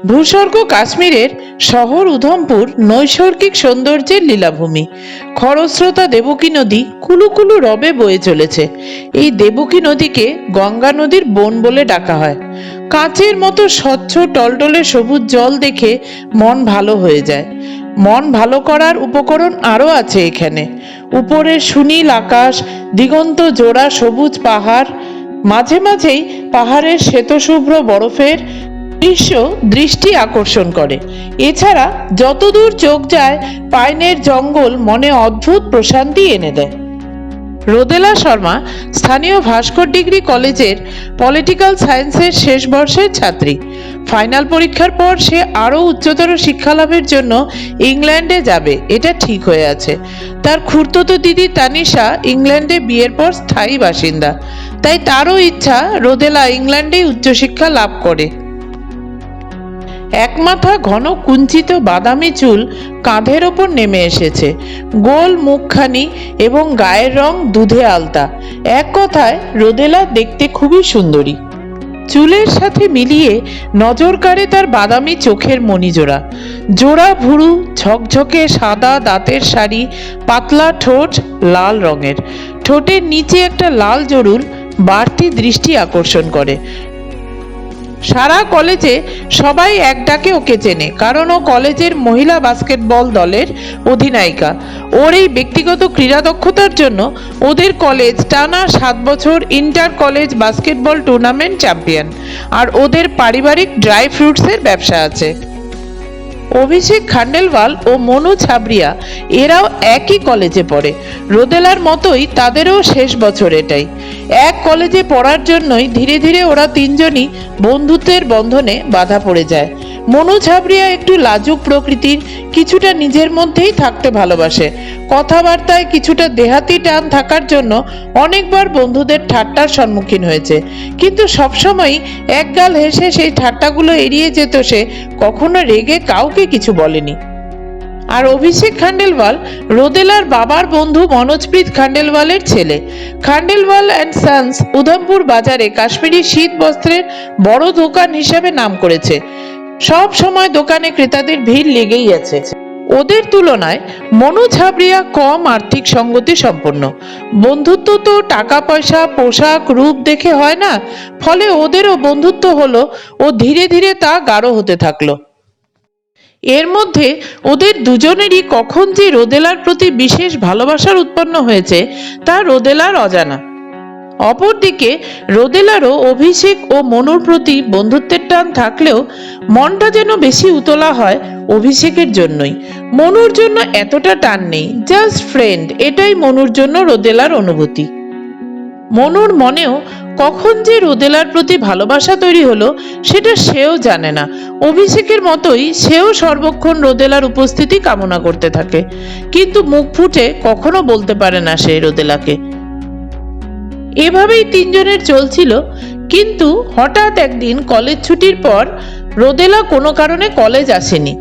ভূস্বর্গ কাশ্মীরের শহর উধমপুর নৈসর্গিক সৌন্দর্যের লীলাভূমি। খরস্রোতা দেবকী নদী কুলুকুলু রবে বয়ে চলেছে। এই দেবকী নদীকে গঙ্গা নদীর বোন বলে ডাকা হয়। কাঁচের মতো স্বচ্ছ টলটলে সবুজ জল দেখে মন ভালো হয়ে যায়। মন ভালো করার উপকরণ আরও আছে এখানে। উপরে সুনীল আকাশ, দিগন্ত জোড়া সবুজ পাহাড়, মাঝে মাঝেই পাহাড়ের শ্বেতশুভ্র বরফের দৃশ্য দৃষ্টি আকর্ষণ করে। এছাড়া যতদূর চোখ যায় পাইনের জঙ্গল মনে অদ্ভুত প্রশান্তি এনে দেয়। রোদেলা শর্মা স্থানীয় ভাস্কর ডিগ্রি কলেজের পলিটিক্যাল সায়েন্সের শেষ বর্ষের ছাত্রী। ফাইনাল পরীক্ষার পর সে আরও উচ্চতর শিক্ষা লাভের জন্য ইংল্যান্ডে যাবে, এটা ঠিক হয়ে আছে। তার খুড়তুতো দিদি তানিশা ইংল্যান্ডে বিয়ের পর স্থায়ী বাসিন্দা, তাই তারও ইচ্ছা রোদেলা ইংল্যান্ডেই উচ্চশিক্ষা লাভ করে। একমাথা ঘন কুঞ্চিত বাদামি চুল কাঁধের ওপর নেমে এসেছে, গোল মুখখানি এবং গায়ের রং দুধে আলতা। এক কথায় রোদেলা দেখতে খুবই সুন্দরী। চুলের সাথে মিলিয়ে নজর কাড়ে তার বাদামি চোখের মণিজোড়া, জোড়া ভুরু, ঝকঝকে সাদা দাঁতের শাড়ি, পাতলা ঠোঁট লাল রঙের। ঠোঁটের নিচে একটা লাল জরুল বাড়তি দৃষ্টি আকর্ষণ করে। সারা কলেজে সবাই এক ডাকে ওকে চেনে, কারণ ও কলেজের মহিলা বাস্কেটবল দলের অধিনায়িকা। ওর এই ব্যক্তিগত ক্রীড়া দক্ষতার জন্য ওদের কলেজ টানা 7 বছর inter college basketball tournament champion. আর ওদের পারিবারিক ড্রাই ফ্রুটসের ব্যবসা আছে। অভিষেক খান্ডেলওয়াল ও মনু ছাবরিয়া এরাও একই কলেজে পড়ে। রোদেলার মতোই তাদেরও শেষ বছর এটাই। এক কলেজে পড়ার জন্যই ধীরে ধীরে ওরা তিনজনই বন্ধুত্বের বন্ধনে বাঁধা পড়ে যায়। মনু ছাবরিয়া একটু লাজুক প্রকৃতির, কিছুটা নিজের মধ্যেই থাকতে ভালোবাসে। কথাবার্তায় কিছুটা দেহাতি টান থাকার জন্য অনেকবার বন্ধুদের ঠাট্টার সম্মুখীন হয়েছে, কিন্তু সবসময়ই একগাল হেসে সেই ঠাট্টাগুলো এড়িয়ে যেত সে, কখনো রেগে কাউকে কিছু বলেনি। আর অভিষেক খান্ডেলওয়াল রোদেলার বাবার বন্ধু মনোজপ্রীত খান্ডেলওয়ালের ছেলে। খান্ডেলওয়াল অ্যান্ড সন্স উধমপুর বাজারে কাশ্মীরি শীত বস্ত্রের বড় দোকান হিসেবে নাম করেছে। সব সময় দোকানে ক্রেতাদের ভিড় লেগেই আছে। ওদের তুলনায় মনু ছাবরিয়া কম আর্থিক সঙ্গতি সম্পন্ন। বন্ধুত্ব তো টাকা পয়সা পোশাক রূপ দেখে হয় না, ফলে ওদেরও বন্ধুত্ব হলো ও ধীরে ধীরে তা গাঢ় হতে থাকলো। এর মধ্যে ওদের দুজনেরই কখন যে রোদেলার প্রতি বিশেষ ভালোবাসার উৎপন্ন হয়েছে তা রোদেলার অজানা। অপরদিকে রোদেলারও অভিষেক ও মনুর প্রতি বন্ধুত্বের টান থাকলেও মনটা যেন বেশি উতলা হয় অভিষেকের জন্যই। মনুর জন্য এতটা টান নেই, জাস্ট ফ্রেন্ড, এটাই মনুর জন্য রোদেলার অনুভূতি। মনুর মনেও কখন যে রোদেলার প্রতি ভালোবাসা তৈরি হলো সেটা সেও জানে না। অভিষেকের মতোই সেও সর্বক্ষণ রোদেলার উপস্থিতি কামনা করতে থাকে, কিন্তু মুখ ফুটে কখনো বলতে পারে না সে রোদেলাকে। এভাবেই তিনজনের চলছিল, কিন্তু হঠাৎ একদিন কলেজ ছুটির পর রোদেলা কোনো কারণে কলেজ আসেনি।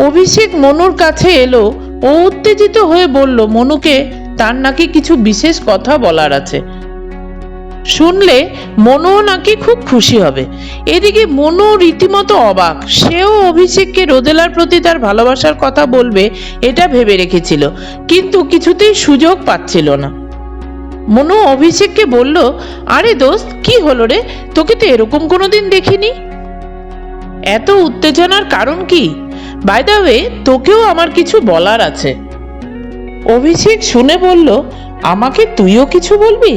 অভিষেক মনুর কাছে এলো ও উত্তেজিত হয়ে বলল মনুকে তার নাকি কিছু বিশেষ কথা বলার আছে। শুনলে মনুও নাকি খুব খুশি হবে। এদিকে মনু রীতিমতো অবাক। সেও অভিষেককে রোদেলার প্রতি তার ভালোবাসার কথা বলবে এটা ভেবে রেখেছিল, কিন্তু কিছুতেই সুযোগ পাচ্ছিল না। মনু অভিষেককে বলল, আরে দোস্ত, কি হলো রে? তোকে তো এরকম কোনোদিন দেখিনি। এত উত্তেজনার কারণ কি? বাই দ্য ওয়ে, তোকেও আমার কিছু বলার আছে। অভিষেক শুনে বলল, আমাকে তুইও কিছু বলবি?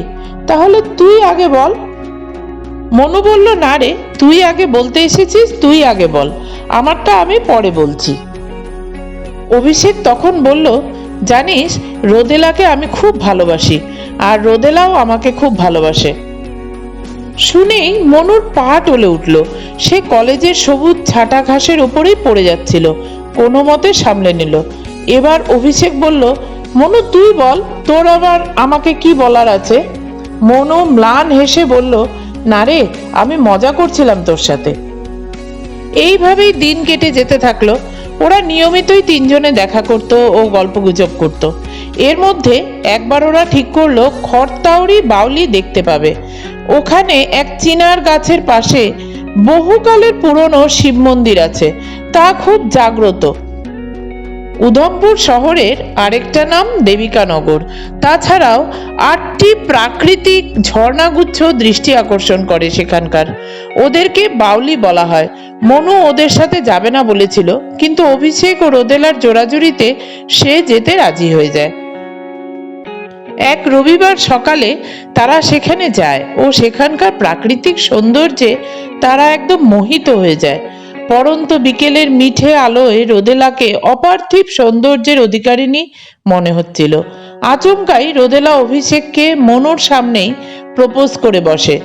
তাহলে তুই আগে বল। মনু বলল, না রে, তুই আগে বলতে এসেছিস, তুই আগে বল, আমারটা আমি পরে বলছি। অভিষেক তখন বলল, জানিস, রোদেলাকে আমি খুব ভালোবাসি, আর রোদেলাও আমাকে খুব ভালোবাসে। শুনেই মনুর পা টলে উঠল। সে কলেজের সবুজ ছাটা ঘাসের উপরেই পড়ে যাচ্ছিল, কোনো মতে সামলে নিল। এবার অভিষেক বলল, মনু তুই বল, তোর আবার আমাকে কি বলার আছে? মনু ম্লান হেসে বলল, না রে, আমি মজা করছিলাম তোর সাথে। এইভাবেই দিন কেটে যেতে থাকলো। ওরা নিয়মিতই তিনজনে দেখা করত ও গল্পগুজব করত। এর মধ্যে একবার ওরা ঠিক করলো খড়তাউড়ি বাউলি দেখতে পাবে। ওখানে এক চিনার গাছের পাশে বহুকালের পুরনো শিব মন্দির আছে, তা খুব জাগ্রত। উধমপুর শহরের আরেকটা নাম দেবিকানগর। তাছাড়াও 8টি প্রাকৃতিক ঝর্ণাগুচ্ছ দৃষ্টি আকর্ষণ করে সেখানকার। ওদেরকে বাউলি বলা হয়। মনু ওদের সাথে যাবে না বলেছিল, কিন্তু অভিষেক ও রোদেলার জোড়াজুড়িতে সে যেতে রাজি হয়ে যায়। এক রবিবার সকালে তারা সেখানে যায় ও সেখানকার প্রাকৃতিক সৌন্দর্যে তারা একদম মোহিত হয়ে যায়। পরন্ত বিকেলের মিঠে আলোয় রোদেলাকে অপার্থিব সৌন্দর্যের অধিকারিণী মনে হচ্ছিল। আচমকাই রোদেলা অভিষেককে মনুর সামনেই প্রপোজ করে বসে।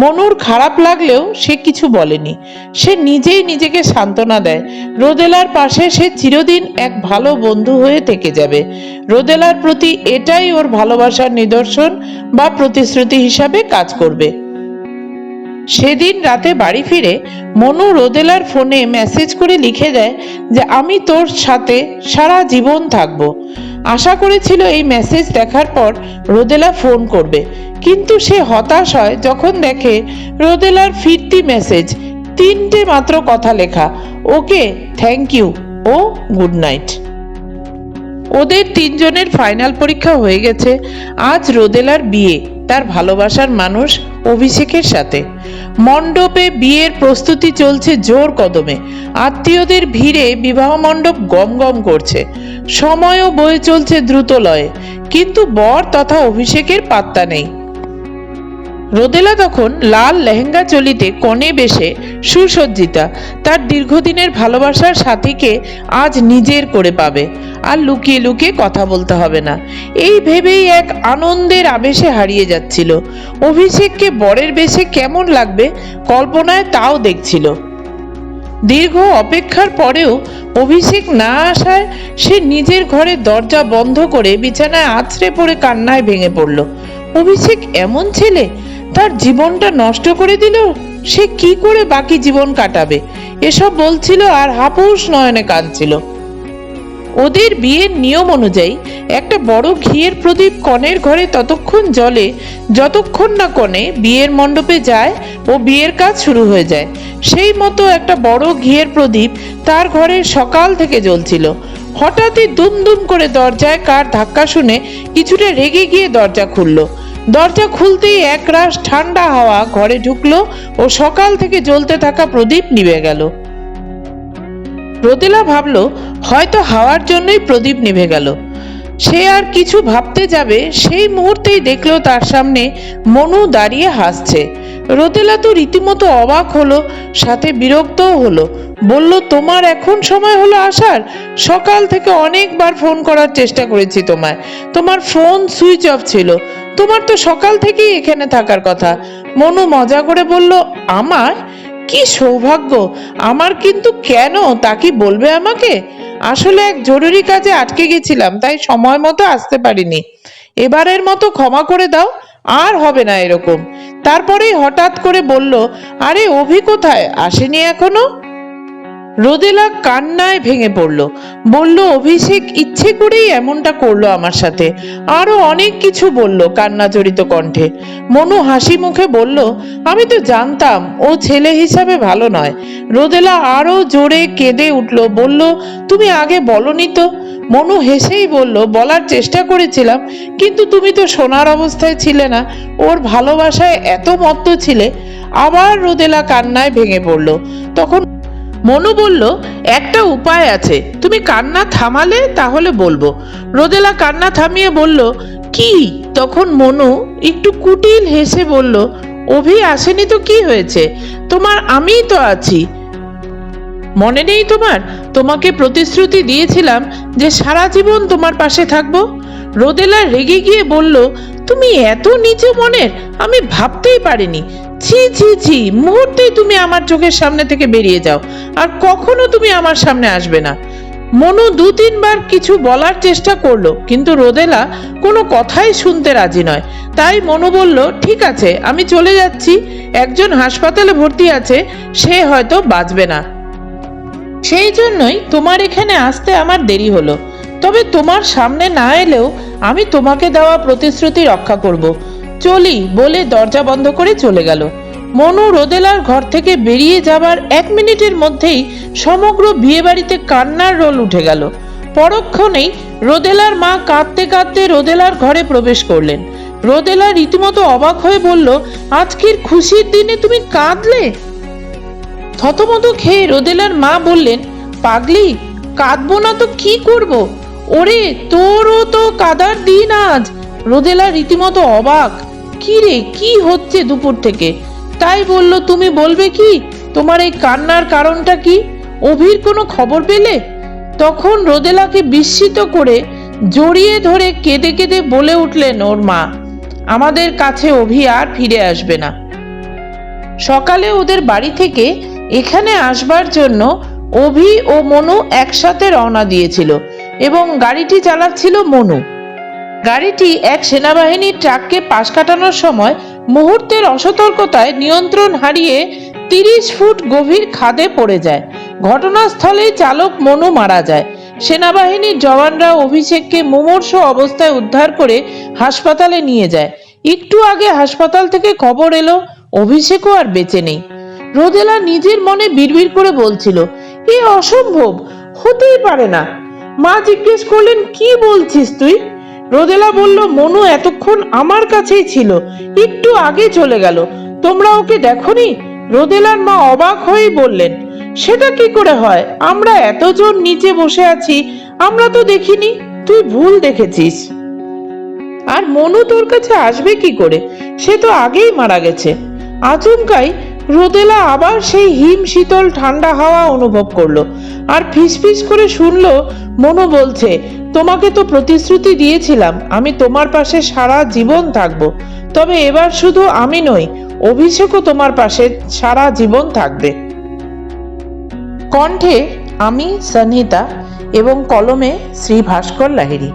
মনুর খারাপ লাগলেও সে কিছু বলেনি। সে নিজেই নিজেকে সান্ত্বনা দেয়, রোদেলার পাশে সে চিরদিন এক ভালো বন্ধু হয়ে থেকে যাবে। রোদেলার প্রতি এটাই ওর ভালোবাসার নিদর্শন বা প্রতিশ্রুতি হিসাবে কাজ করবে। সেদিন রাতে বাড়ি ফিরে মনু রোদেলার ফোনে মেসেজ করে লিখে দেয় যে আমি তোর সাথে সারা জীবন থাকবো। আশা করেছিল এই মেসেজ দেখার পর রোদেলা ফোন করবে, কিন্তু সে হতাশ হয় যখন দেখে রোদেলার ফিরতি মেসেজ 3টে মাত্র কথা লেখা, ওকে, থ্যাংক ইউ ও গুড নাইট। ওদের 3জনের ফাইনাল পরীক্ষা হয়ে গেছে। আজ রোদেলার বিয়ে তার ভালোবাসার মানুষ অভিষেকের সাথে। মণ্ডপে বিয়ের প্রস্তুতি চলছে জোর কদমে। আত্মীয়দের ভিড়ে বিবাহ মণ্ডপ গম গম করছে। সময়ও বয়ে চলছে দ্রুত লয়ে, কিন্তু বর তথা অভিষেকের পাত্তা নেই। রোদেলা তখন লাল লেহেঙ্গা চলিতে কনে বেশে সুসজ্জিতা। তার দীর্ঘদিনের ভালোবাসার সাথীকে আজ নিজের করে পাবে, আর লুকিয়ে লুকিয়ে কথা বলতে হবে না। এই ভেবেই এক আনন্দের আবেশে হারিয়ে যাচ্ছিল। অভিষেককে বরের বেশে কেমন লাগবে কল্পনায় তাও দেখছিল। দীর্ঘ অপেক্ষার পরেও অভিষেক না আসায় সে নিজের ঘরে দরজা বন্ধ করে বিছানায় আছড়ে পড়ে কান্নায় ভেঙে পড়ল। অভিষেক এমন ছেলে, তার জীবনটা নষ্ট করে দিল। সে কি করে বাকি জীবন কাটাবে এসব বলছিল আর হাপুস নয়নে কাঁদছিল। ওদের বিয়ের নিয়ম অনুযায়ী একটা বড় ঘিয়ের প্রদীপ কনের ঘরে ততক্ষণ জ্বলে যতক্ষণ না কনে বিয়ের মণ্ডপে যায় ও বিয়ের কাজ শুরু হয়ে যায়। সেই মতো একটা বড় ঘিয়ের প্রদীপ তার ঘরে সকাল থেকে জ্বলছিল। হঠাৎই দুম দুম করে দরজায় কার ধাক্কা শুনে কিছুটা রেগে গিয়ে দরজা খুলল। দরজা খুলতেই একরাশ ঠান্ডা হাওয়া ঘরে ঢুকলো ও সকাল থেকে জ্বলতে থাকা প্রদীপ নিভে গেল। রোদেলা ভাবলো হয়তো হাওয়ার জন্যই প্রদীপ নিভে গেল। সে আর কিছু ভাবতে যাবে সেই মুহূর্তেই দেখলো তার সামনে মনু দাঁড়িয়ে হাসছে। রোদেলা তো রীতিমতো অবাক হলো, সাথে বিরক্তও হলো। বলল, তোমার এখন সময় হলো আসার? সকাল থেকে অনেকবার ফোন করার চেষ্টা করেছি তোমায়, তোমার ফোন সুইচ অফ ছিল। তোমার তো সকাল থেকেই এখানে থাকার কথা। মনু মজা করে বলল, আমার কি সৌভাগ্য আমার, কিন্তু কেন তা কি বলবে আমাকে? আসলে এক জরুরি কাজে আটকে গেছিলাম, তাই সময় মতো আসতে পারিনি। এবারের মতো ক্ষমা করে দাও, আর হবে না এরকম। তারপরেই হঠাৎ করে বলল, আরে অভি কোথায়, আসেনি এখনো? রোদেলা কান্নায় ভেঙে পড়ল। বলল, অভিষেক ইচ্ছে করেই এমনটা করলো আমার সাথে। আরো অনেক কিছু বলল কান্না জড়িত কণ্ঠে। মনু হাসি মুখে বলল, আমি তো জানতাম ও ছেলে হিসাবে ভালো নয়। রোদেলা আরো জোরে কেঁদে উঠল, বলল, তুমি আগে বলনি তো। মনু হেসেই বলল, বলার চেষ্টা করেছিলাম, কিন্তু তুমি তো শোনার অবস্থায় ছিলে না। ওর ভালোবাসায় এত মত্ত ছিলে। আবার রোদেলা কান্নায় ভেঙে পড়ল। তখন মনু বলল, একটা উপায় আছে, তুমি কান্না থামালে তাহলে বলবো। রোদেলা কান্না থামিয়ে বলল, কি? তখন মনু একটু কুটিল হেসে বলল, অভি আসেনি তো কি হয়েছে, তোমার আমিই তো আছি। মনে নেই তোমার? তোমাকে প্রতিশ্রুতি দিয়েছিলাম যে সারা জীবন তোমার পাশে থাকবো। রোদেলা রেগে গিয়ে বলল, তুমি এত নিচু মনের, আমি ভাবতেই পারিনি। ছি ছি ছি, মুহূর্তেই তুমি আমার চোখের সামনে থেকে বেরিয়ে যাও, আর কখনো তুমি আমার সামনে আসবে না। মনু 2-3বার কিছু বলার চেষ্টা করলো, কিন্তু রোদেলা কোনো কথাই শুনতে রাজি নয়। তাই মনু বলল, ঠিক আছে, আমি চলে যাচ্ছি। একজন হাসপাতালে ভর্তি আছে, সে হয়তো বাঁচবে না। সেই জন্যই তোমার এখানে আসতে আমার দেরি হলো। তবে তোমার সামনে না এলেও আমি তোমাকে দেওয়া প্রতিশ্রুতি রক্ষা করব। চলি বলে দরজা বন্ধ করে চলে গেল। মনু রোদেলার ঘর থেকে বেরিয়ে যাবার 1 মিনিটের মধ্যেই সমগ্র বিয়েবাড়িতে কান্নার রোল উঠে গেল। পরক্ষণেই রোদেলার মা কাঁদতে কাঁদতে রোদেলার ঘরে প্রবেশ করলেন। রোদেলা রীতিমতো অবাক হয়ে বলল, আজকের খুশির দিনে তুমি কাঁদলে? থতমত খেয়ে রোদেলার মা বললেন, পাগলি, কাঁদবো না তো কি করব? ওরে, তোরও তো কাদার দিন আজ। রোদেলা রীতিমতো অবাক, কি রে, কি হচ্ছে দুপুর থেকে? তাই বলল, তুমি বলবে কি তোমার এই কান্নার কারণটা কি? অভির কোনো খবর পেলে? তখন রোদেলাকে বিস্মিত করে জড়িয়ে ধরে কেঁদে কেঁদে বলে উঠলেন ওর মা, আমাদের কাছে অভি আর ফিরে আসবে না। সকালে ওদের বাড়ি থেকে এখানে আসবার জন্য অভি ও মনু একসাথে রওনা দিয়েছিল এবং গাড়িটি চালাচ্ছিল মনু। গাড়িটি এক সেনাবাহিনীর ট্রাককে পাশ কাটানোর সময় মুহূর্তের অসতর্কতায় নিয়ন্ত্রণ হারিয়ে 30 ফুট গভীর খাদে পড়ে যায়। ঘটনাস্থলেই চালক মনু মারা যায়। সেনাবাহিনীর জওয়ানরা অভিষেককে মুমূর্ষু অবস্থায় উদ্ধার করে হাসপাতালে নিয়ে যায়। একটু আগে হাসপাতাল থেকে খবর এলো অভিষেকও আর বেঁচে নেই। রোদেলা নিজের মনে বিড়বিড় করে বলছিল, এ অসম্ভব, হতেই পারে না। মা জিজ্ঞেস করলেন, কি বলছিস তুই? রোদেলা বলল, মনু এতক্ষণ আমার কাছেই ছিল, একটু আগে চলে গেল, তোমরা ওকে দেখোনি? রোদেলার মা অবাক হয়েই বললেন, সেটা কি করে হয়? আমরা এতজন নিচে বসে আছি, আমরা তো দেখিনি। তুই ভুল দেখেছিস। আর মনু তোর কাছে আসবে কি করে? সে তো আগেই মারা গেছে। আচমকাই রোদেলা আবার সেই হিম শীতল ঠান্ডা হাওয়া অনুভব করলো আর ফিসফিস করে শুনলো মনু বলছে, তোমাকে তো প্রতিশ্রুতি দিয়েছিলাম আমি তোমার পাশে সারা জীবন থাকবো। তবে এবার শুধু আমি নই, অভিষেকও তোমার পাশে সারা জীবন থাকবে। কণ্ঠে আমি সন্হিতা এবং কলমে শ্রী ভাস্কর লাহিড়ী।